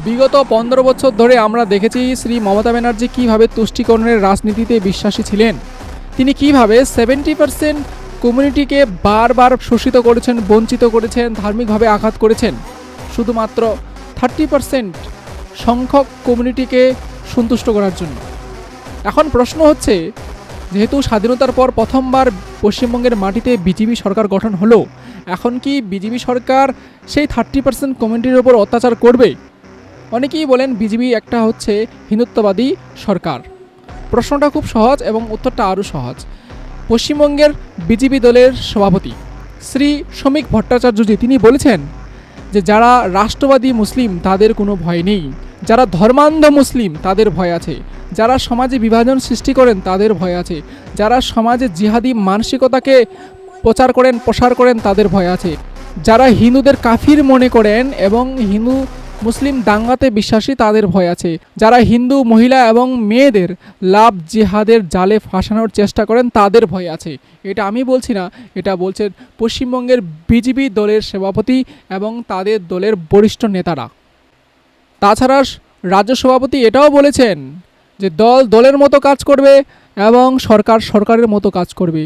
বিগত 15 বছর ধরে আমরা দেখেছি শ্রী মমতা ব্যানার্জি কীভাবে তুষ্টিকরণের রাজনীতিতে বিশ্বাসী ছিলেন। তিনি কিভাবে 70% কমিউনিটিকে বারবার শোষিত করেছেন, বঞ্চিত করেছেন, ধার্মিকভাবে আঘাত করেছেন, শুধুমাত্র 30% সংখ্যক কমিউনিটিকে সন্তুষ্ট করার জন্য। এখন প্রশ্ন হচ্ছে, যেহেতু স্বাধীনতার পর প্রথমবার পশ্চিমবঙ্গের মাটিতে বিজেপি সরকার গঠন হলো, এখন কি বিজেপি সরকার সেই 30% কমিউনিটির ওপর অত্যাচার করবে? অনেকেই বলেন বিজেপি একটা হচ্ছে হিন্দুত্ববাদী সরকার। প্রশ্নটা খুব সহজ এবং উত্তরটা আরও সহজ। পশ্চিমবঙ্গের বিজেপি দলের সভাপতি শ্রী শ্রমিক ভট্টাচার্যজি তিনি বলেছেন যে যারা রাষ্ট্রবাদী মুসলিম তাদের কোনো ভয় নেই, যারা ধর্মান্ধ মুসলিম তাদের ভয় আছে, যারা সমাজে বিভাজন সৃষ্টি করেন তাদের ভয় আছে, যারা সমাজে জিহাদি মানসিকতাকে প্রসার করেন তাদের ভয় আছে, যারা হিন্দুদের কাফির মনে করেন এবং হিন্দু মুসলিম দাঙ্গাতে বিশ্বাসী তাদের ভয় আছে, যারা হিন্দু মহিলা এবং মেয়েদের লাভ জিহাদের জালে ফাঁসানোর চেষ্টা করেন তাদের ভয় আছে। এটা আমি বলছি না, এটা বলছেন পশ্চিমবঙ্গের বিজেপি দলের সভাপতি এবং তাদের দলের বরিষ্ঠ নেতারা। তাছাড়া রাজ্য সভাপতি এটাও বলেছেন যে দল দলের মতো কাজ করবে এবং সরকার সরকারের মতো কাজ করবে।